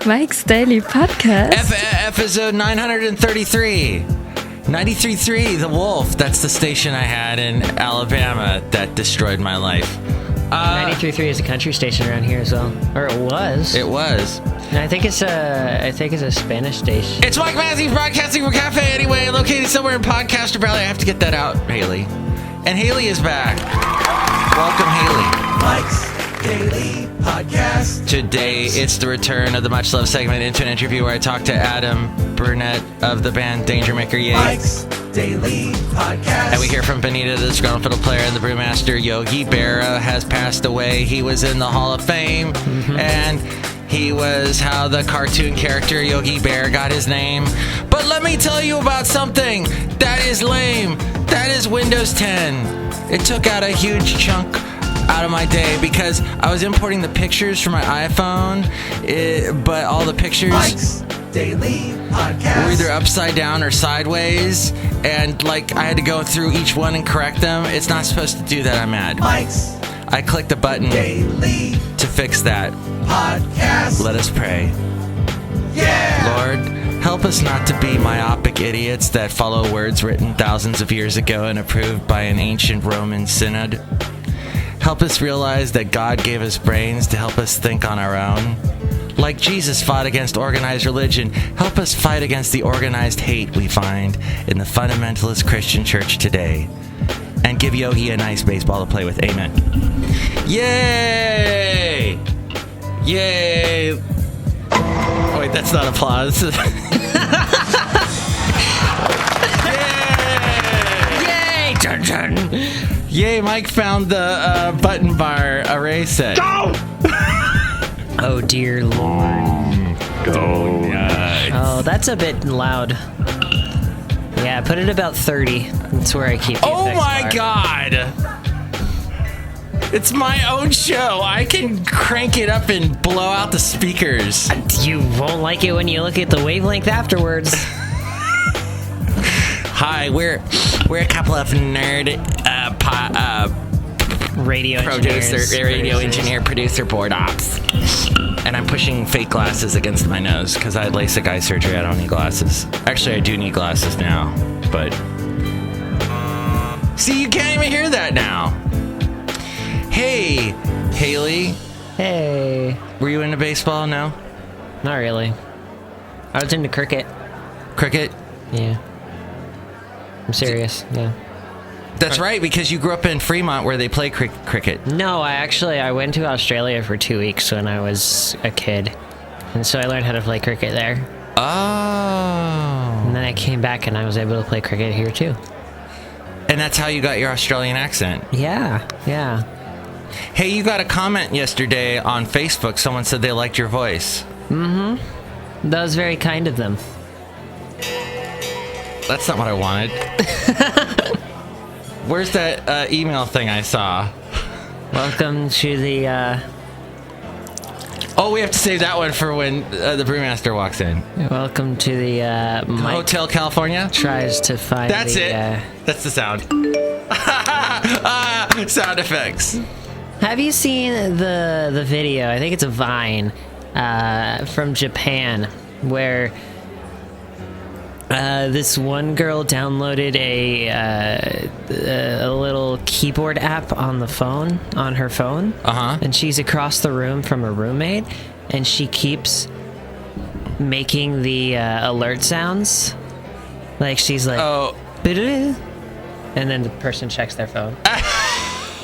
Mike's Daily Podcast. Episode 933. 93.3, The Wolf. That's the station I had in Alabama that destroyed my life. 93.3 is a country station around here as well. Or it was. It was. No, I think it's a Spanish station. It's Mike Matthews broadcasting from Cafe Anyway, located somewhere in Podcaster Valley. I have to get that out, Haley. And Haley is back. Welcome, Haley. Mike's Daily Podcast. Today, it's the return of the much loved segment into an interview where I talk to ADAM BURNETT of the band Dangermaker. Yay. Mike's Daily Podcast. And we hear from Benita, the Disgruntled Fiddle Player, and the Brewmaster. Yogi Berra has passed away. He was in the Hall of Fame, and he was how the cartoon character Yogi Bear got his name. But let me tell you about something that is lame. That is Windows 10. It took out a huge chunk out of my day because I was importing the pictures from my iPhone, but all the pictures Mike's Daily Podcast were either upside down or sideways, and I had to go through each one and correct them. It's not supposed to do that. I'm mad. Mike's I clicked the button Daily to fix that. Podcast. Let us pray. Yeah. Lord, help us not to be myopic idiots that follow words written thousands of years ago and approved by an ancient Roman synod. Help us realize that God gave us brains to help us think on our own. Like Jesus fought against organized religion, help us fight against the organized hate we find in the fundamentalist Christian church today. And give Yogi a nice baseball to play with. Amen. Yay! Yay! Wait, that's not applause. Yay! Dun, dun. Yay, Mike found the button bar array set. Go! Oh, dear Lord. Go nuts. Oh, that's a bit loud. Yeah, put it about 30. That's where I keep the Oh effects my bar. God! It's my own show. I can crank it up and blow out the speakers. You won't like it when you look at the wavelength afterwards. Hi, we're a couple of nerd Radio producer board ops. And I'm pushing fake glasses against my nose because I had LASIK eye surgery. I don't need glasses. Actually, I do need glasses now, but see, you can't even hear that now. Hey, Haley. Hey. Were you into baseball? No? Not really. I was into cricket. Cricket? Yeah. I'm serious. Yeah. That's right, because you grew up in Fremont where they play cricket. No, I went to Australia for 2 weeks when I was a kid. And so I learned how to play cricket there. Oh. And then I came back and I was able to play cricket here too. And that's how you got your Australian accent. Yeah. Hey, you got a comment yesterday on Facebook. Someone said they liked your voice. Mm-hmm. That was very kind of them. That's not what I wanted. Where's that email thing I saw? Welcome to the, Oh, we have to save that one for when the Brewmaster walks in. welcome to the, Mike Hotel California? tries to find That's the, it. That's the sound. Sound effects. Have you seen the video? I think it's a Vine from Japan where this one girl downloaded a little keyboard app on her phone. And she's across the room from her roommate, and she keeps making the alert sounds. Like she's like, Oh. and then the person checks their phone.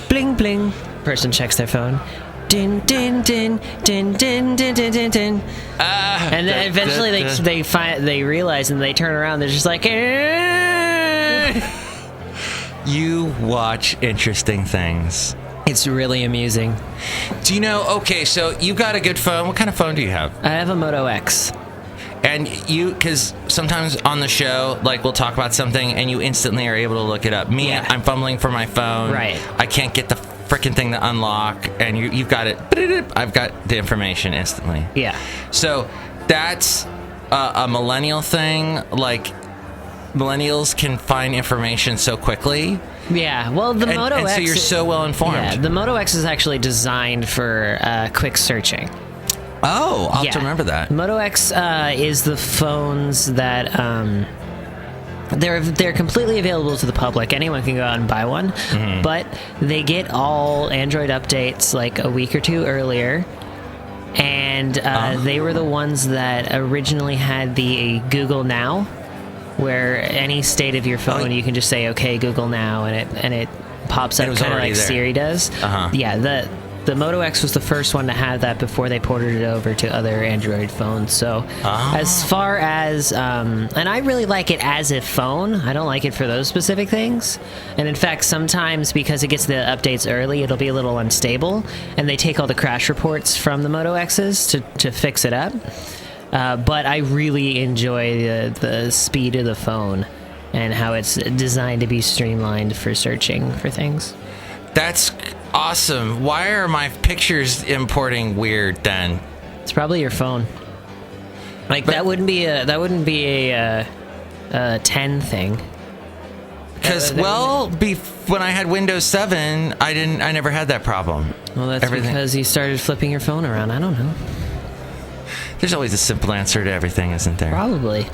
Bling bling. Person checks their phone. Din din din din din din din din din. And then eventually they realize and they turn around. They're just like, You watch interesting things. It's really amusing. Do you know? Okay, so you got a good phone. What kind of phone do you have? I have a Moto X. And because sometimes on the show, we'll talk about something and you instantly are able to look it up. Me, Yeah. I'm fumbling for my phone. Right. I can't get the freaking thing to unlock, and you've got it. I've got the information instantly. Yeah. So that's a millennial thing. Millennials can find information so quickly. Yeah, well, the Moto X... And so you're so well informed. Yeah, the Moto X is actually designed for quick searching. Oh, I'll have to remember that. Moto X is the phones that they're completely available to the public. Anyone can go out and buy one, but they get all Android updates like a week or two earlier. And they were the ones that originally had the Google Now, where any state of your phone you can just say "Okay, Google Now," and it pops up kind of like Siri does. Yeah, the Moto X was the first one to have that before they ported it over to other Android phones. So as far as and I really like it as a phone. I don't like it for those specific things. And in fact, sometimes because it gets the updates early, it'll be a little unstable, and they take all the crash reports from the Moto X's to fix it up. But I really enjoy the speed of the phone and how it's designed to be streamlined for searching for things. That's awesome. Why are my pictures importing weird then? It's probably your phone. Like that wouldn't be a 10 thing. Because when I had Windows 7, I never had that problem. Well, that's because you started flipping your phone around. I don't know. There's always a simple answer to everything, isn't there? Probably.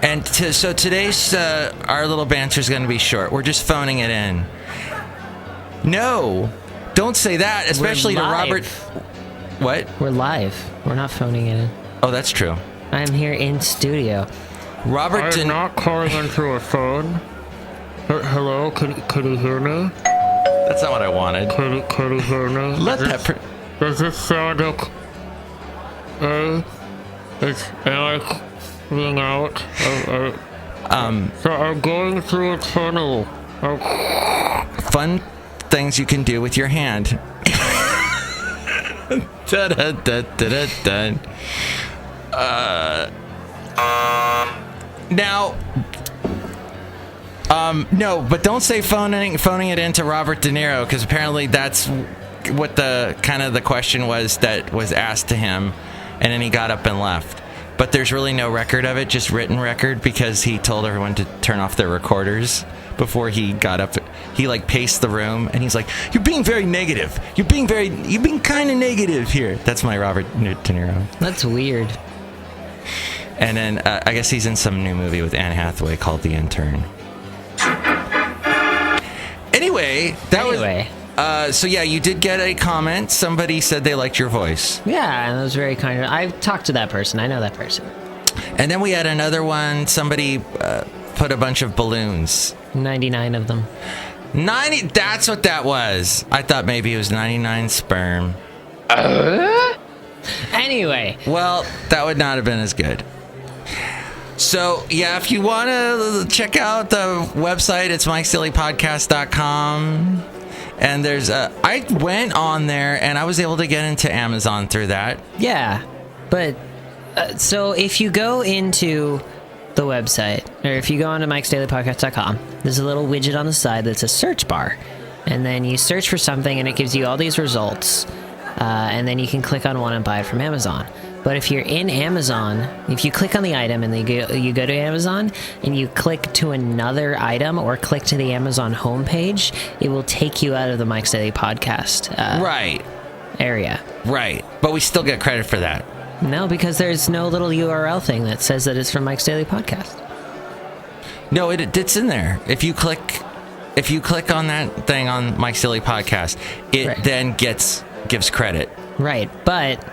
And so today's our little banter is going to be short. We're just phoning it in. No, don't say that, especially to Robert. What? We're live. We're not phoning it in. Oh, that's true. I'm here in studio. Robert, I'm not calling into a phone. Hello, could you hear me? That's not what I wanted. Could you hear me? Does this sound like am I being out? So I'm going through a tunnel. Fun things you can do with your hand. Da, da, da, da, da, da. Now, no, but don't say phoning it into Robert De Niro, because apparently that's what the question was that was asked to him, and then he got up and left. But there's really no record of it, just written record, because he told everyone to turn off their recorders before he got up. He paced the room, and he's like, "You're being very negative. You're being kind of negative here." That's my Robert De Niro. That's weird. And then I guess he's in some new movie with Anne Hathaway called The Intern. Anyway, so yeah, you did get a comment. Somebody said they liked your voice. Yeah, and that was very kind. I talked to that person. I know that person. And then we had another one. Somebody put a bunch of balloons. 99 of them. 90. That's what that was. I thought maybe it was 99 sperm. Anyway. Well, that would not have been as good. So, yeah, if you want to check out the website, it's MikeStillyPodcast.com. And there's I went on there, and I was able to get into Amazon through that. Yeah, but so if you go into the website, or if you go onto MikeStillyPodcast.com, there's a little widget on the side that's a search bar. And then you search for something, and it gives you all these results. And then you can click on one and buy it from Amazon. But if you're in Amazon, if you click on the item and then you go to Amazon and you click to another item or click to the Amazon homepage, it will take you out of the Mike Stilly podcast area. Right. But we still get credit for that. No, because there's no little URL thing that says that it's from Mike's Daily Podcast. No, it's in there. If you click on that thing on Mike's Daily Podcast, it then gives credit. Right, but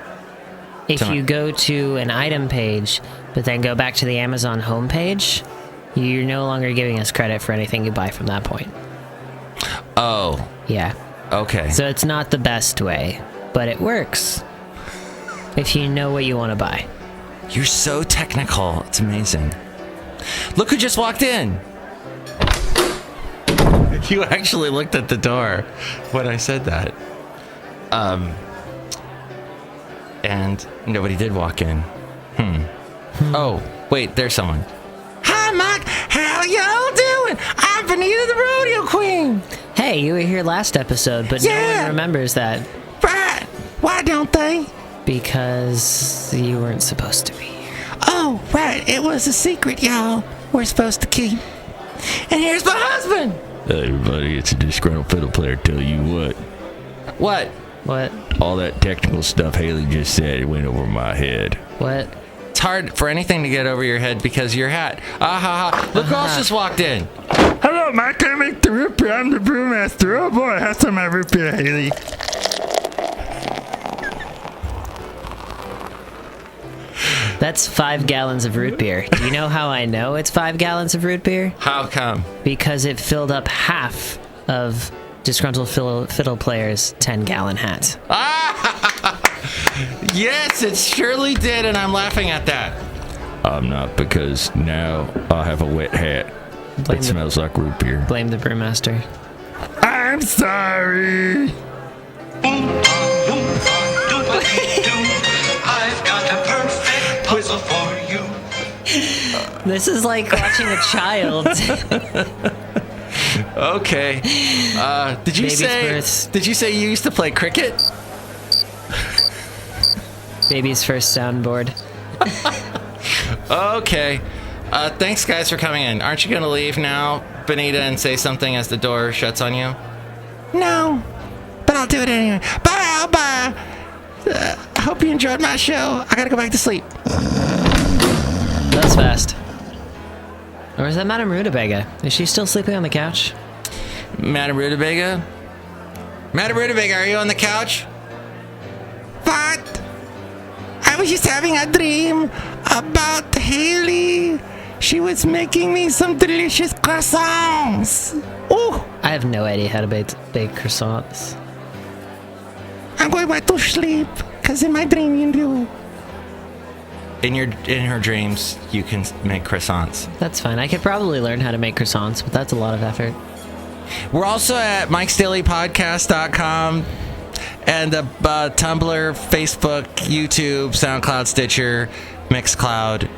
if you go to an item page, but then go back to the Amazon homepage, you're no longer giving us credit for anything you buy from that point. Oh. Yeah. Okay. So it's not the best way, but it works if you know what you want to buy. You're so technical. It's amazing. Look who just walked in. You actually looked at the door when I said that. And nobody did walk in. Oh, wait, there's someone. Hi, Mike. How y'all doing? I'm Benita the Rodeo Queen. Hey, you were here last episode, but no one remembers that. Right. Why don't they? Because you weren't supposed to be here. Oh, right. It was a secret, y'all. We're supposed to keep. And here's my husband. Hey, everybody, it's a Disgruntled Fiddle Player. Tell you what. What? What? All that technical stuff Haley just said, it went over my head. What? It's hard for anything to get over your head because of your hat. Look who else just walked in. Hello, Mike. Can I make the root beer? I'm the brewmaster. Oh boy, have some of my root beer, Haley. That's 5 gallons of root beer. Do you know how I know it's 5 gallons of root beer? How come? Because it filled up half of Disgruntled Fiddle Player's 10-gallon hat. Yes, it surely did, and I'm laughing at that. I'm not, because now I have a wet hat that smells like root beer. Blame the brewmaster. I'm sorry. I've got a perfect puzzle for you. This is like watching a child. Okay. Did you say you used to play cricket? Baby's first soundboard. Okay. Thanks, guys, for coming in. Aren't you going to leave now, Benita, and say something as the door shuts on you? No, but I'll do it anyway. Bye. I hope you enjoyed my show. I got to go back to sleep. That was fast. Or is that Madame Rutabaga? Is she still sleeping on the couch? Madame Rutabaga? Madame Rutabaga, are you on the couch? What? I was just having a dream about Haley. She was making me some delicious croissants. Ooh. I have no idea how to bake croissants. I'm going back to sleep, because in my dream you do. In her dreams, you can make croissants. That's fine. I could probably learn how to make croissants, but that's a lot of effort. We're also at mikesdailypodcast.com and the Tumblr, Facebook, YouTube, SoundCloud, Stitcher, Mixcloud,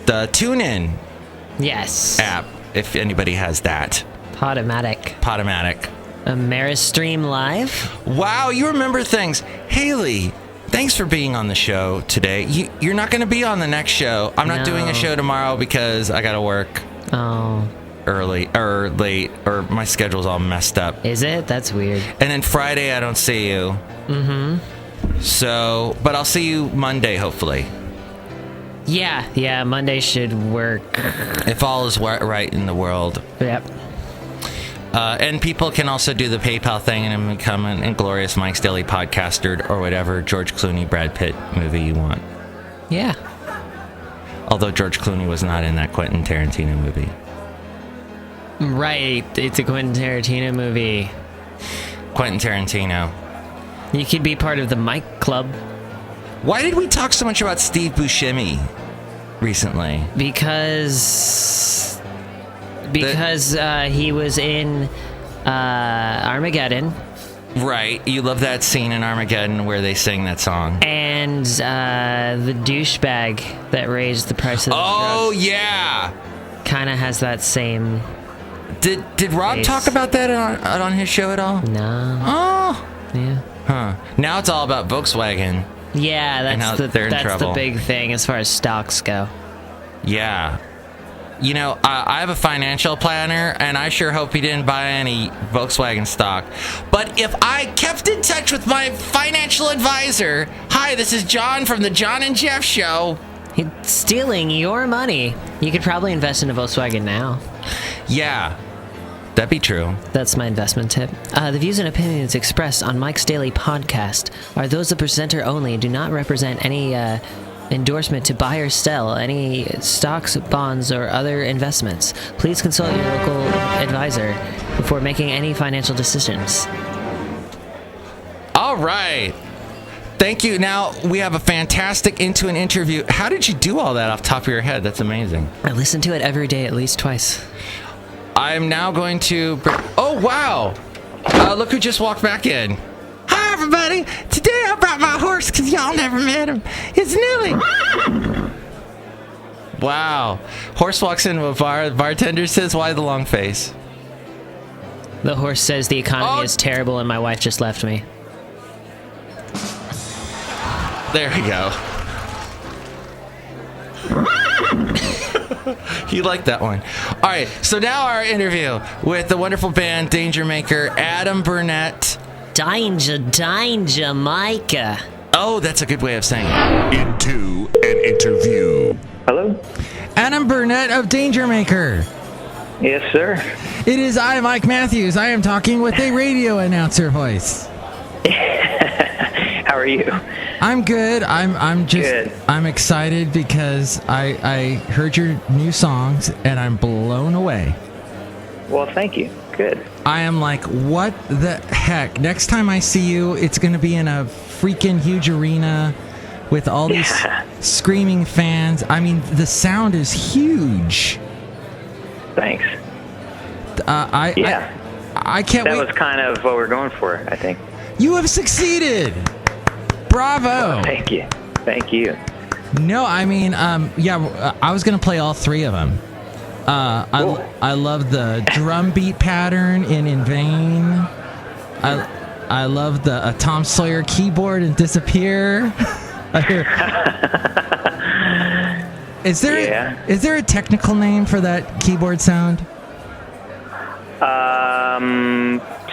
the TuneIn Yes. app, if anybody has that. Podomatic. Ameristream Live? Wow, you remember things. Haley, thanks for being on the show today. You're not going to be on the next show. I'm not doing a show tomorrow because I got to work early or late, or my schedule's all messed up. Is it? That's weird. And then Friday, I don't see you. Mm-hmm. So, but I'll see you Monday, hopefully. Yeah, Monday should work. If all is right in the world. Yep. And people can also do the PayPal thing and become an Inglorious Mike's Daily Podcaster or whatever George Clooney, Brad Pitt movie you want. Yeah. Although George Clooney was not in that Quentin Tarantino movie. Right, it's a Quentin Tarantino movie. Quentin Tarantino. You could be part of the Mike Club. Why did we talk so much about Steve Buscemi recently? Because he was in Armageddon. Right, you love that scene in Armageddon where they sing that song. And the douchebag that raised the price of the drugs. Oh, yeah! Kind of has that same... Did Rob talk about that on his show at all? No. Oh! Yeah. Huh. Now it's all about Volkswagen. Yeah, that's the big thing as far as stocks go. Yeah. You know, I have a financial planner, and I sure hope he didn't buy any Volkswagen stock. But if I kept in touch with my financial advisor, hi, this is John from the John and Jeff Show. He's stealing your money. You could probably invest in a Volkswagen now. Yeah, that'd be true. That's my investment tip. The views and opinions expressed on Mike's Daily Podcast are those of the presenter only and do not represent any endorsement to buy or sell any stocks, bonds, or other investments. Please consult your local advisor before making any financial decisions. All right. Thank you. Now, we have a fantastic Into an Interview. How did you do all that off the top of your head? That's amazing. I listen to it every day at least twice. I'm now going to... Oh, wow. Look who just walked back in. Hi, everybody. Today I brought my horse because y'all never met him. It's Nilly. Wow. Horse walks into a bar. The bartender says, why the long face? The horse says the economy is terrible and my wife just left me. There we go. He liked that one. All right, so now our interview with the wonderful band Dangermaker, Adam Burnett. Dangermaker. Oh, that's a good way of saying it. Into an interview. Hello? Adam Burnett of Dangermaker. Yes, sir. It is I, Mike Matthews. I am talking with a radio announcer voice. How are you? I'm good. I'm excited because I heard your new songs and I'm blown away. Well, thank you. Good. I am like, what the heck? Next time I see you, it's going to be in a freaking huge arena with all these screaming fans. I mean, the sound is huge. Thanks. I can't wait. That was kind of what we're going for, I think. You have succeeded. Bravo. Well, thank you. Thank you. No, I mean, I was going to play all three of them. Cool. I love the drum beat pattern in Vain. I love the Tom Sawyer keyboard and Disappear. Is there a technical name for that keyboard sound?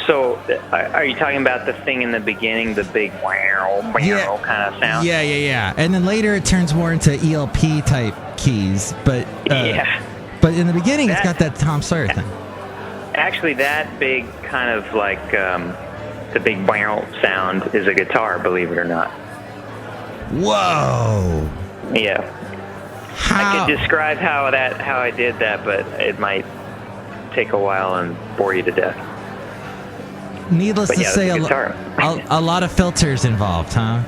So, are you talking about the thing in the beginning, the big wow kind of sound? Yeah. And then later it turns more into ELP type keys, but But in the beginning, it's got that Tom Sawyer thing. Actually, that big kind of like the big wow sound is a guitar, believe it or not. Whoa. Yeah. How? I could describe how I did that, but it might take a while and bore you to death. Needless to say, a lot of filters involved, huh?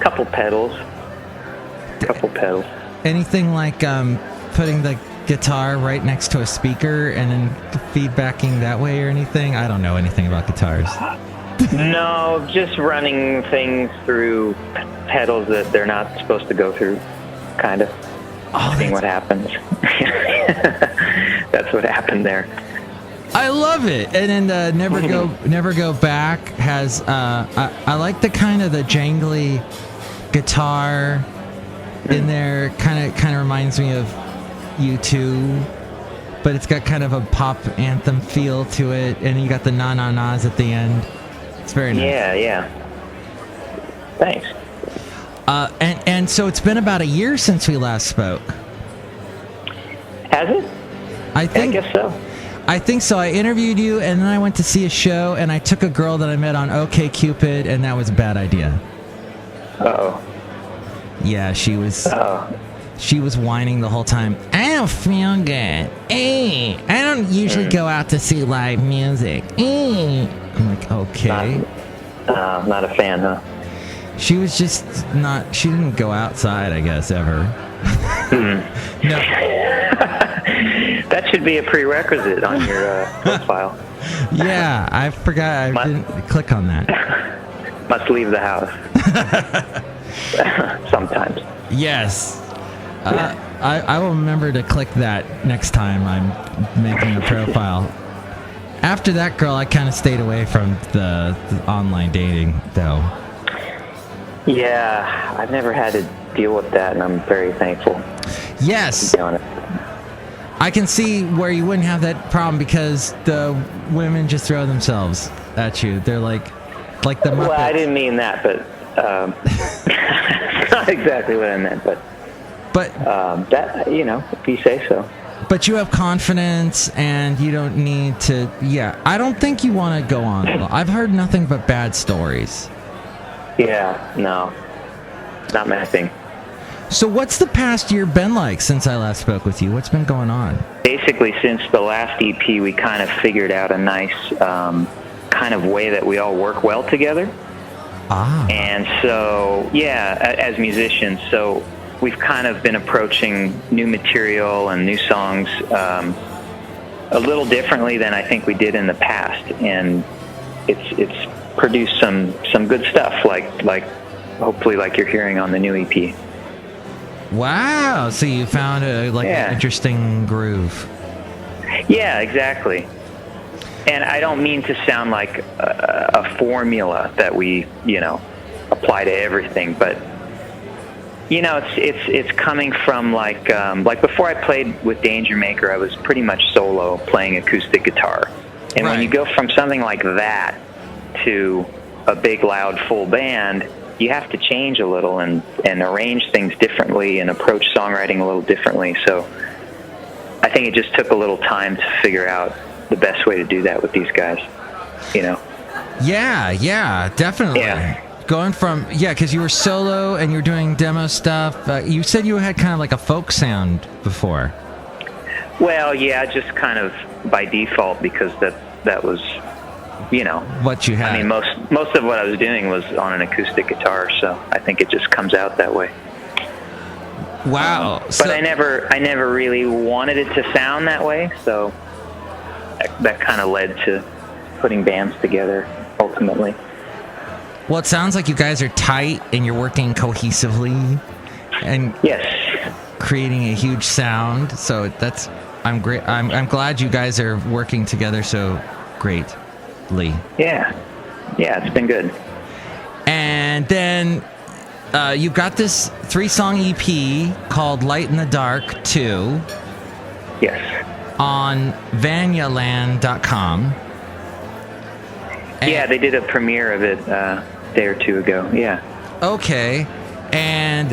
Couple pedals. Anything like putting the guitar right next to a speaker and then feedbacking that way or anything? I don't know anything about guitars. No, just running things through pedals that they're not supposed to go through, kind of. Seeing what happens. That's what happened there. I love it. And then Never Go Back has I like the kind of the jangly guitar in there. Kind of reminds me of U2, but it's got kind of a pop anthem feel to it, and you got the na-na-nas at the end. It's very nice. Yeah. Thanks. And so it's been about a year since we last spoke. Has it? I guess so. I think so. I interviewed you, and then I went to see a show, and I took a girl that I met on OkCupid, and that was a bad idea. Uh-oh. Yeah, she was whining the whole time. I don't feel good. I don't usually go out to see live music. I'm like, okay. Not a fan, huh? She was just not. She didn't go outside, I guess, ever. No. That should be a prerequisite on your profile. Yeah, I forgot. I didn't click on that. Must leave the house. Sometimes. Yes. I will remember to click that next time I'm making a profile. After that girl, I kind of stayed away from the online dating, though. Yeah, I've never had to deal with that, and I'm very thankful. Yes. To be honest. I can see where you wouldn't have that problem because the women just throw themselves at you. They're like the Muppets. Well, I didn't mean that, but not exactly what I meant, but that, if you say so. But you have confidence, and you don't need to. Yeah, I don't think you want to go on. I've heard nothing but bad stories. Yeah, no, not my thing. So what's the past year been like since I last spoke with you? What's been going on? Basically, since the last EP, we kind of figured out a nice kind of way that we all work well together. And so, as musicians, so we've kind of been approaching new material and new songs a little differently than I think we did in the past, and it's produced some good stuff, like hopefully like you're hearing on the new EP. Wow! So you found an interesting groove. Yeah, exactly. And I don't mean to sound like a formula that we, apply to everything, but it's coming from like before I played with Dangermaker, I was pretty much solo playing acoustic guitar, and when you go from something like that to a big, loud, full band, you have to change a little and arrange things differently and approach songwriting a little differently. So I think it just took a little time to figure out the best way to do that with these guys, you know? Yeah, definitely. Yeah. Going from, because you were solo and you were doing demo stuff. You said you had kind of like a folk sound before. Well, yeah, just kind of by default, because that was, you know, what you had. I mean, most of what I was doing was on an acoustic guitar, so I think it just comes out that way. Wow. But I never really wanted it to sound that way, so that kind of led to putting bands together ultimately. Well, it sounds like you guys are tight and you're working cohesively and yes, creating a huge sound. So I'm great. I'm glad you guys are working together so greatly. Yeah, it's been good. And then you've got this 3-song EP called Light in the Dark 2. Yes. On vanyaland.com. Yeah, they did a premiere of it a day or two ago. Yeah. Okay. And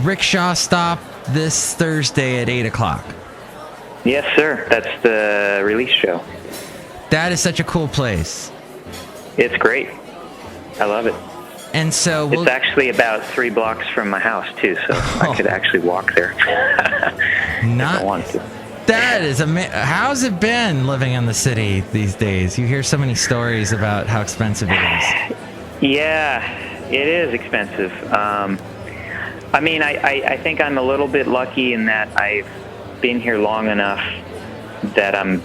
Rickshaw Stop this Thursday at 8 o'clock. Yes, sir. That's the release show. That is such a cool place. It's great. I love it. And so it's actually about 3 blocks from my house too, so I could actually walk there. If I want to. That is amazing. How's it been living in the city these days? You hear so many stories about how expensive it is. Yeah, it is expensive. I mean, I think I'm a little bit lucky in that I've been here long enough that I'm,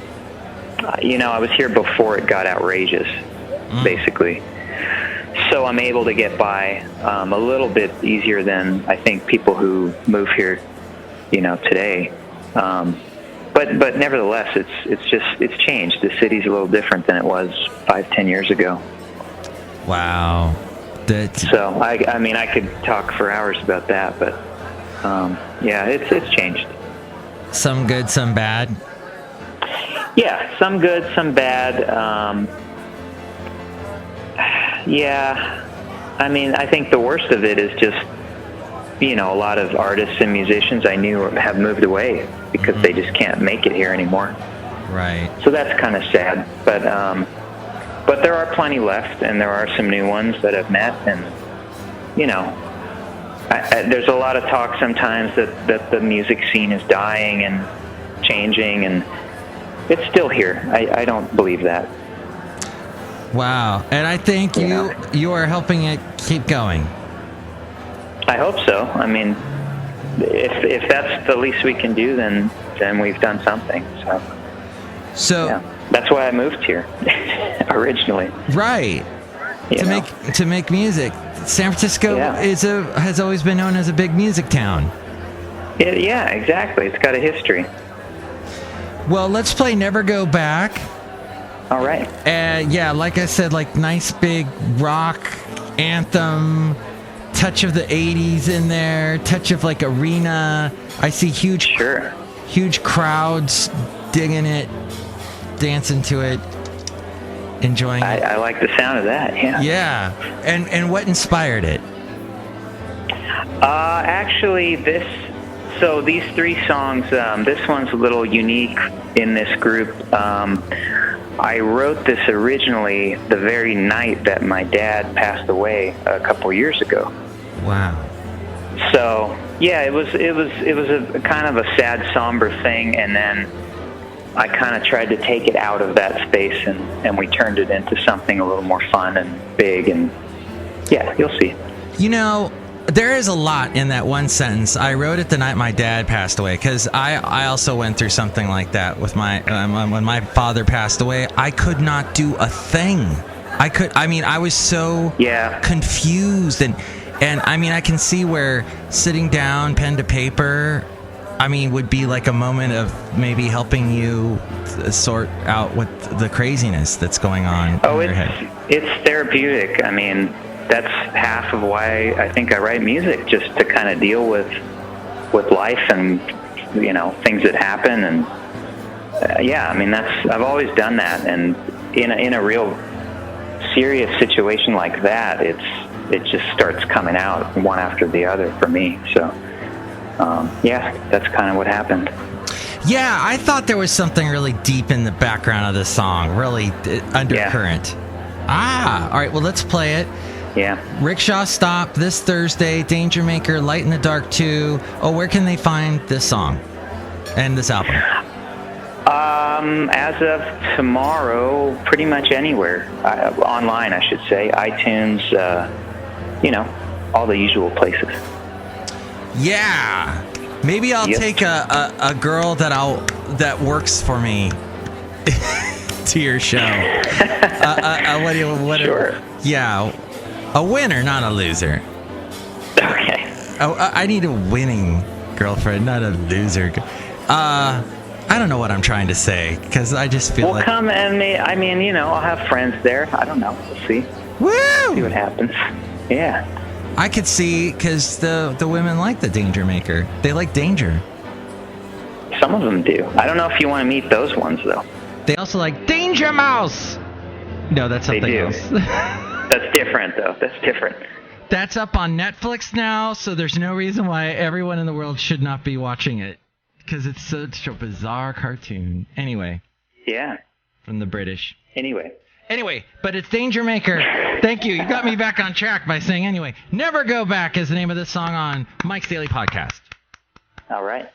I was here before it got outrageous, basically. So I'm able to get by a little bit easier than I think people who move here, today. But nevertheless, it's changed. The city's a little different than it was 5-10 years ago. Wow. So I mean, I could talk for hours about that, but it's changed. Some good, some bad. Yeah, some good, some bad. I mean, I think the worst of it is just, a lot of artists and musicians I knew have moved away because they just can't make it here anymore. Right. So that's kind of sad. But there are plenty left, and there are some new ones that I've met, and, there's a lot of talk sometimes that the music scene is dying and changing, and it's still here. I don't believe that. Wow. And I think you are helping it keep going. I hope so. I mean, if that's the least we can do, then we've done something. So yeah. That's why I moved here originally. Right. To make music. San Francisco has always been known as a big music town. Yeah, exactly. It's got a history. Well, let's play Never Go Back. All right. Like I said, like nice big rock anthem, touch of the 80s in there, touch of like arena. I see huge crowds digging it, dancing to it, enjoying it. I like the sound of that, yeah. Yeah. And what inspired it? Actually, these 3 songs, this one's a little unique in this group. I wrote this originally the very night that my dad passed away a couple years ago. Wow. So yeah, it was a kind of a sad, somber thing, and then I kind of tried to take it out of that space, and we turned it into something a little more fun and big, and yeah, you'll see. There is a lot in that one sentence. I wrote it the night my dad passed away, because I also went through something like that with when my father passed away. I could not do a thing. I was so confused, and I mean, I can see where sitting down, pen to paper, would be like a moment of maybe helping you sort out what the craziness that's going on in your head. It's therapeutic. I mean, that's half of why I think I write music, just to kind of deal with life and things that happen, and I've always done that, and in a real serious situation like that, it just starts coming out one after the other for me. So, yeah, that's kind of what happened. Yeah, I thought there was something really deep in the background of the song, really undercurrent. Yeah. All right, well, let's play it. Yeah. Rickshaw Stop this Thursday, Dangermaker, Light in the Dark 2. Oh, where can they find this song and this album? As of tomorrow, pretty much anywhere. Online, I should say. iTunes, all the usual places. Yeah. Maybe I'll take a girl that works for me to your show. Sure. Yeah. A winner, not a loser. Okay. Oh, I need a winning girlfriend, not a loser. I don't know what I'm trying to say, because I just feel like... come and I'll have friends there. I don't know. We'll see. Woo! See what happens. Yeah. I could see, because the women like the Dangermaker. They like danger. Some of them do. I don't know if you want to meet those ones, though. They also like Danger Mouse! No, that's something else. That's different, though. That's different. That's up on Netflix now, so there's no reason why everyone in the world should not be watching it. Because it's such a bizarre cartoon. Anyway. Yeah. From the British. Anyway, but it's Dangermaker. Thank you. You got me back on track by saying anyway. Never Go Back is the name of this song on Mike's Daily Podcast. All right.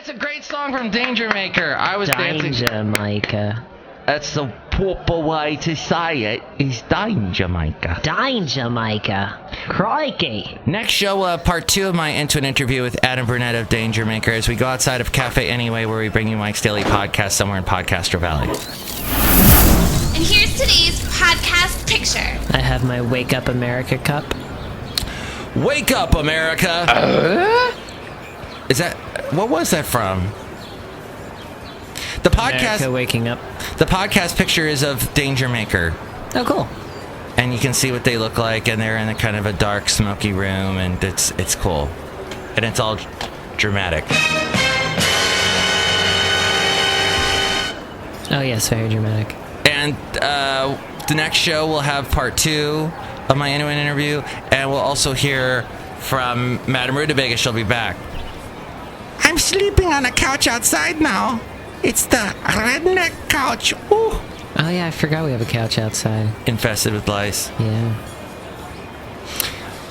That's a great song from Dangermaker. I was dancing. Dangermaker. That's the proper way to say it, is Dangermaker. Dangermaker. Crikey. Next show, we'll have part 2 of my Into an interview with ADAM BURNETT of Dangermaker as we go outside of Cafe Anyway, where we bring you Mike's Daily Podcast somewhere in Podcaster Valley. And here's today's podcast picture. I have my Wake Up America cup. Wake up, America! Is that... What was that from? The podcast... America waking up. The podcast picture is of Dangermaker. Oh, cool. And you can see what they look like, and they're in a kind of a dark, smoky room, and it's cool. And it's all dramatic. Oh, yes, very dramatic. And the next show, we'll have part 2 of my Into an interview, and we'll also hear from Madame Rutabaga. She'll be back. I'm sleeping on a couch outside now. It's the redneck couch. Ooh. Oh, yeah, I forgot we have a couch outside. Infested with lice. Yeah.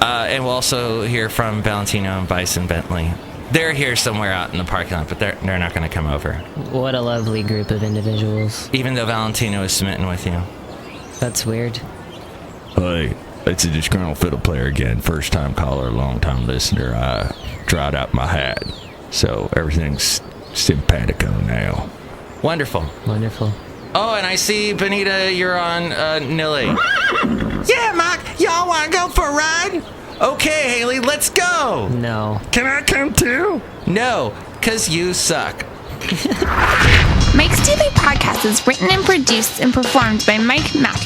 And we'll also hear from Valentino and Bison Bentley. They're here somewhere out in the parking lot, but they're not going to come over. What a lovely group of individuals. Even though Valentino is smitten with you. That's weird. Hey, it's a Disgruntled Fiddle Player again. First time caller, long time listener. I tried out my hat, so everything's simpatico now. Wonderful. Wonderful. Oh, and I see, Benita, you're on Nilly. Yeah, Mark, y'all want to go for a ride? Okay, Haley, let's go. No. Can I come too? No, because you suck. Mike's Daily Podcast is written and produced and performed by Mike Matthews.